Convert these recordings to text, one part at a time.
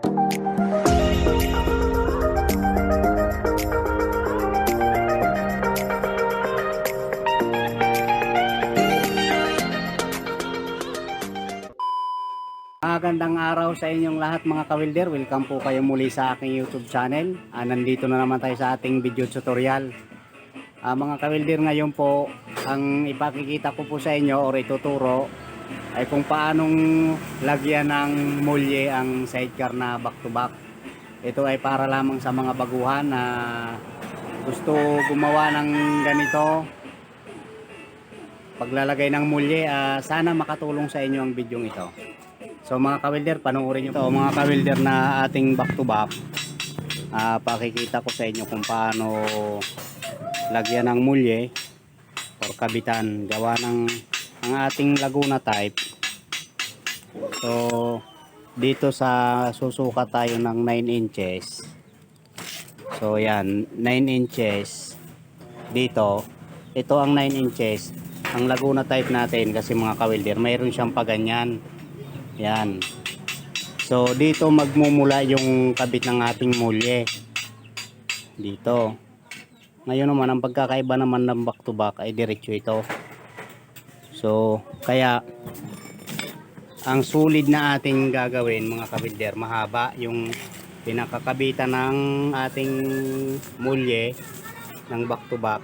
Magandang araw sa inyong lahat mga kawilder. Welcome po kayo muli sa aking YouTube channel. Nandito na naman tayo sa ating video tutorial. Mga kawilder, ngayon po ang ipakikita ko po sa inyo o ituturo ay kung paanong lagyan ng mulye ang sidecar na back to back. Ito ay para lamang sa mga baguhan na gusto gumawa ng ganito, paglalagay ng mulye. Sana makatulong sa inyo ang video ito. So mga kawilder, panoorin nyo ito mga kawilder na ating back to back. Pakikita ko sa inyo kung paano lagyan ng mulye or kabitan gawa ng ang ating Laguna type. So dito sa susukat tayo ng 9 inches. So yan, 9 inches dito. Ito ang 9 inches ang Laguna type natin kasi mga kawilder, mayroon siyang paganyan. Yan. So dito magmumula yung kabit ng ating mulye. Dito. Ngayon naman ang pagkakaiba naman ng back to back ay diretso ito. So kaya ang sulid na ating gagawin mga kabidder, mahaba yung pinakakabitan ng ating mulye ng back to back.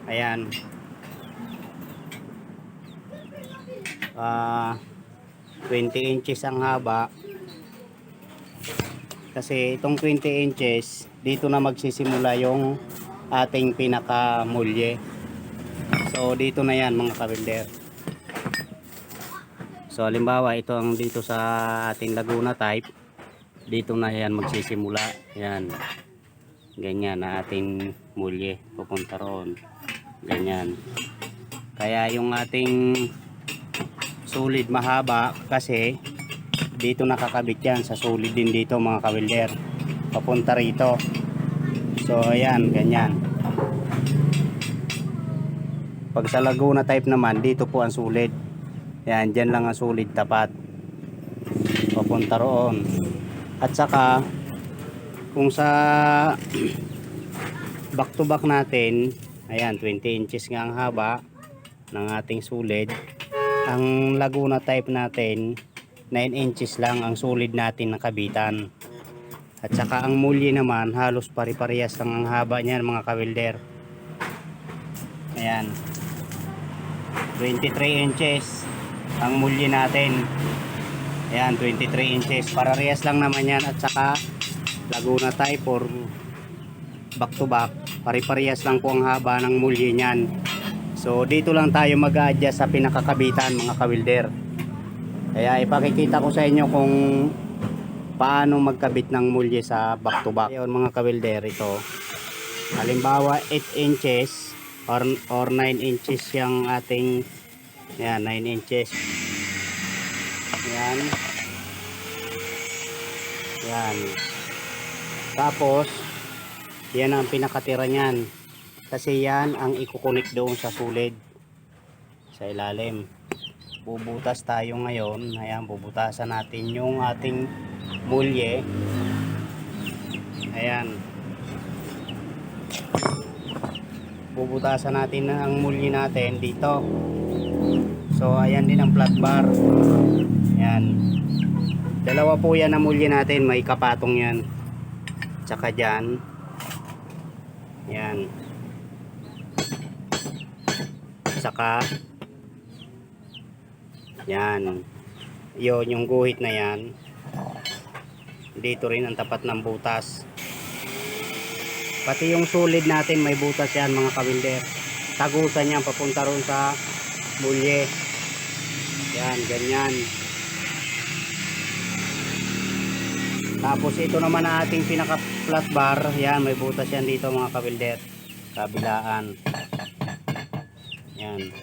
Ayan. 20 inches ang haba kasi itong 20 inches dito na magsisimula yung ating pinaka mulye. So dito na yan mga kabilder. So halimbawa ito ang dito sa ating Laguna type, dito na yan magsisimula. Yan, ganyan na ating mulye pupunta roon, ganyan. Kaya yung ating sulid mahaba kasi dito nakakabit yan sa sulid din dito mga kawilder papunta rito. So ayan, ganyan. Pag sa Laguna type naman, dito po ang sulid. Yan, dyan lang ang sulid tapat papunta roon. At saka kung sa back to back natin, ayan, 20 inches nga ang haba ng ating sulid. Ang Laguna type natin 9 inches lang ang sulid natin nakabitan. At saka ang mulye naman halos pare-parehas lang ang haba niyan mga kawilder. Ayan, 23 inches ang mulye natin. Ayan, 23 inches, parehas lang naman yan. At saka Laguna type or back to back, pare-parehas lang po ang haba ng mulye niyan. So dito lang tayo mag-a-adjust sa pinakakabitan mga kawilder. Kaya ipakikita ko sa inyo kung paano magkabit ng mulye sa back to back. Ayun mga kawilder, ito halimbawa 8 inches or 9 inches yung ating, yan, 9 inches. Yan. Yan. Tapos yan ang pinakatira niyan. Kasi yan ang ikukunik doon sa sulid sa ilalim. Bubutas tayo ngayon. Ayan, bubutasan natin yung ating mulye. Ayan. Bubutasan natin ang mulye natin dito. So ayan din ang flat bar. Ayan. Dalawa po yan ang mulye natin. May kapatong yan. Tsaka dyan. Ayan. Saka yan, yun yung guhit na yan, dito rin ang tapat ng butas. Pati yung sulid natin may butas yan mga kawilder, tagusan yan papunta ron sa mulye. Yan, ganyan. Tapos ito naman ang ating pinaka flat bar. Yan, may butas yan dito mga kawilder, kabilaan. Yan,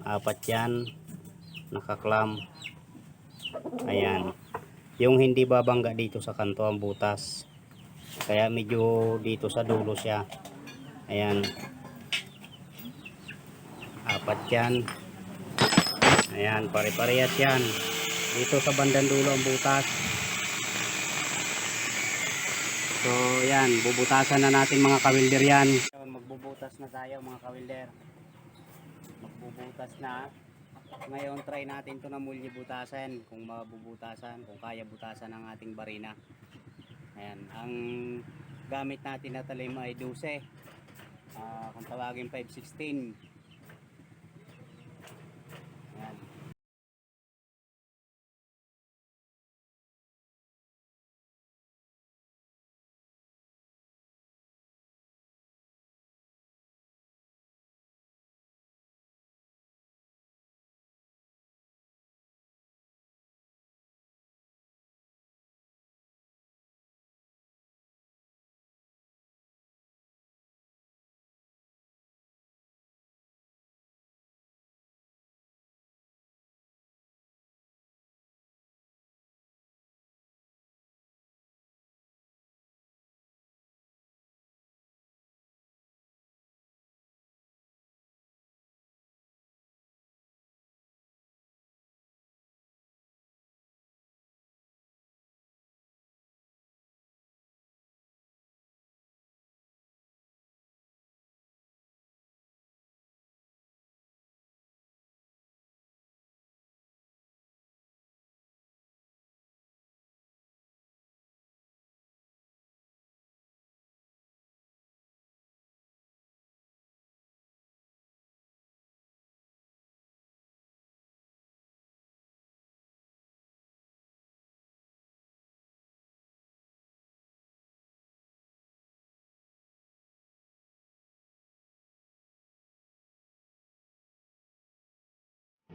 apat yan nakaklam. Ayan, yung hindi babangga dito sa kanto ang butas, kaya medyo dito sa dulo siya. Ayan, apat yan. Ayan, pare-parehas yan. Dito sa bandang dulo ang butas. So yan, bubutasan na natin mga kawilder yan. Magbubutas na tayo mga kawilder. Magbubutas na. Ngayon try natin to na muli butasan, kung mabubutasan, kung kaya butasan ng ating barina. Ayan, ang gamit natin na talim ay 12. Kung tawagin 516. Ayan.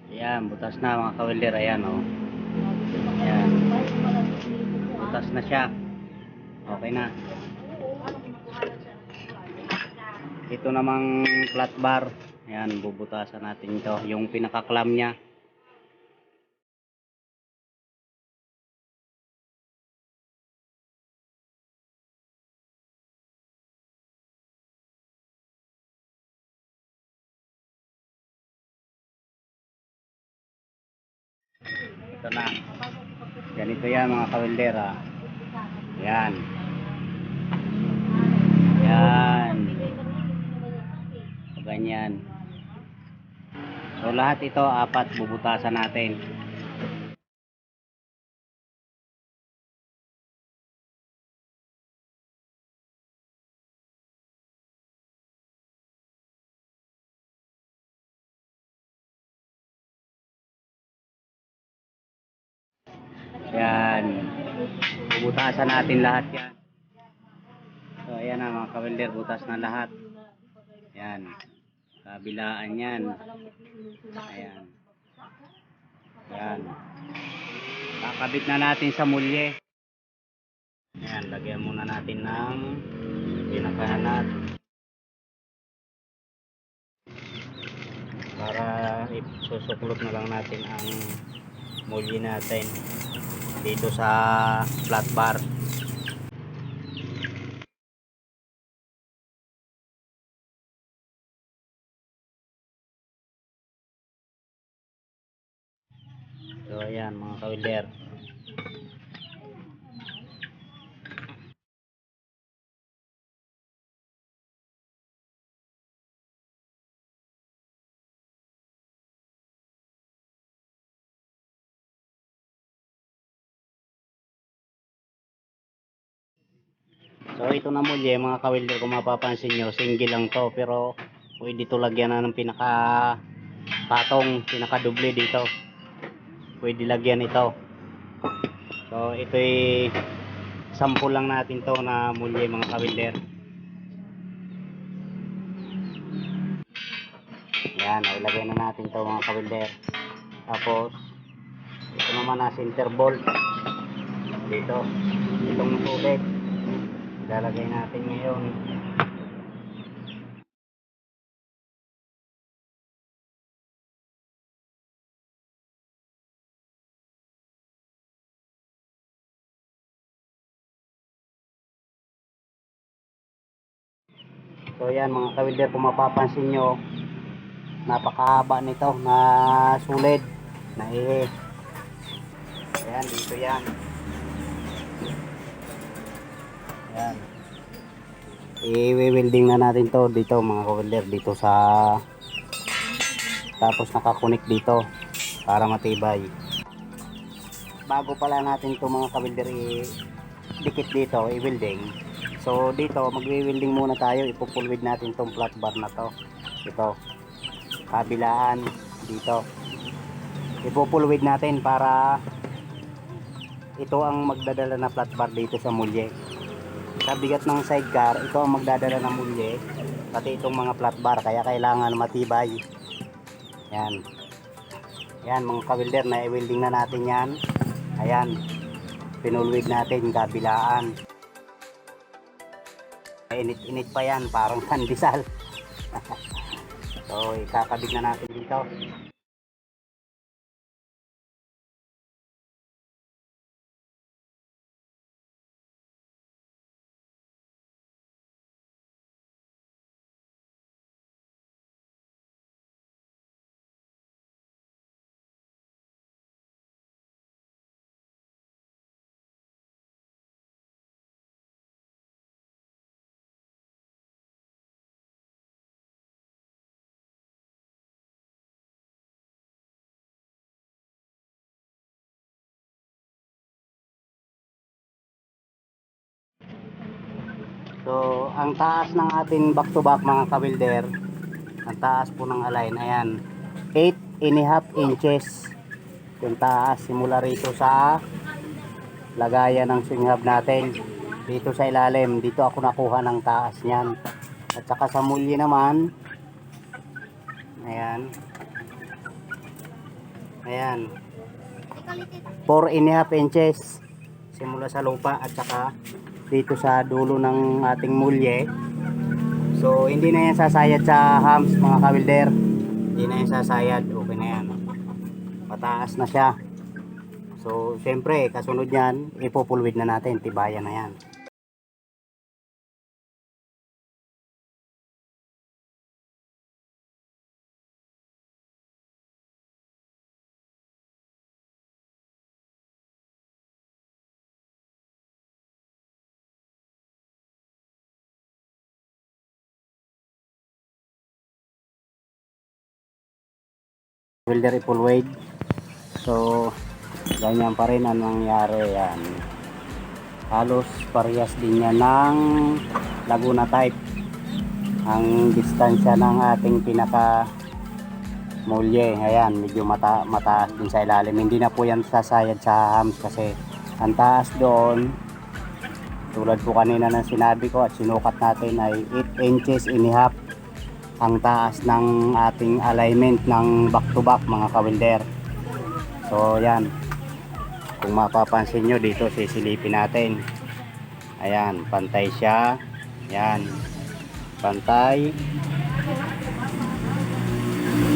Ayan, butas na mga kawilder. Ayan o. Ayan. Butas na siya. Okay na. Ito namang flat bar. Ayan, bubutasan natin ito. Yung pinaka-clamp niya. Ito na. Ganito yan mga kawilder. Ayan. Ayan. So, ganyan. So lahat ito, 4 bubutasan natin. Ayan. Bubutasan natin lahat yan. So ayan na mga kawilder, butas na lahat. Ayan. Kabilaan yan. Ayan. Ayan. Kakabit na natin sa mulye. Ayan, lagyan muna natin ng pinakahanat. Para isusuklot na lang natin ang mulye natin dito sa flat bar. So ayan mga kawilder. So ito na muli mga kawilder, kung mapapansin nyo, single lang to, pero pwede ito lagyan na ng pinaka patong, pinaka doble dito. Pwede lagyan ito. So ito'y sample lang natin to na muli mga kawilder. Yan, ilagay na natin to mga kawilder. Tapos ito naman na center bolt dito, itong sulit ilalagay natin ngayon. So yan mga kawilder, kung mapapansin nyo, napakahaba nito na sulit na ayan, dito yan. Yan. I-welding na natin to dito mga ka-welder, dito sa, tapos nakakunik dito para matibay. Bago pala natin to mga ka-welder i-dikit dito, i-welding. So dito magwi-welding muna tayo, ipupulwid natin tong flat bar na to. Ito, kabilaan dito. Ipupulwid natin para ito ang magdadala na flat bar dito sa mulye. Sa bigat ng sidecar, ito ang magdadala ng mulye, pati itong mga flat bar, kaya kailangan matibay. Yan. Yan mga ka-welder, na i-welding na natin yan. Ayan. Pinulwid natin kabilaan. Init-init pa yan, parang pandesal. So ikakabit na natin dito. So ang taas ng ating back to back mga ka-welder, ang taas po ng align, ayan, 8.5 inches yung taas, simula rito sa lagayan ng swing hub natin dito sa ilalim. Dito ako nakuha ng taas niyan, at saka sa mulye naman, ayan, ayan, 4.5 inches simula sa lupa at saka dito sa dulo ng ating mulye. So hindi na yan sasayad sa hams mga ka-welder, hindi na yan sasayad, okay na yan, mataas na siya. So syempre kasunod yan, ipupulwid na natin, tibayan na yan. Welder ipulwid. So ganyan pa rin ang nangyari yan. Halos parehas din yan ng Laguna type. Ang distansya ng ating pinaka mulye, ayan, medyo mataas din sa ilalim. Hindi na po yan sasayad sa hams kasi ang taas doon, tulad po kanina na sinabi ko at sinukat natin, ay 8 inches and a half ang taas ng ating alignment ng back to back mga ka-welder. So yan, kung mapapansin nyo dito, sisilipin natin, ayan, pantay siya, yan, pantay,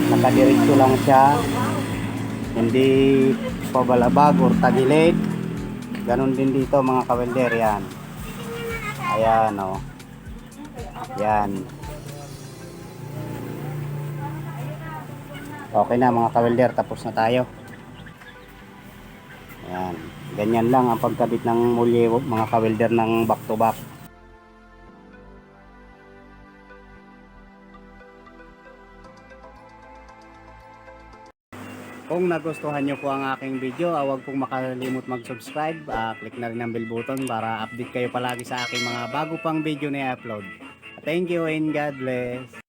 nakadiretso lang siya, hindi pabalabag or tagilid. Ganon din dito mga ka-welder, yan, ayan o, yan. Okay na mga ka-welder, tapos na tayo. Ayan, ganyan lang ang pagkabit ng mulye mga ka-welder ng back to back. Kung nagustuhan nyo po ang aking video, huwag pong makalimot mag-subscribe, click na rin ang bell button para update kayo palagi sa aking mga bago pang video na i-upload. Thank you and God bless.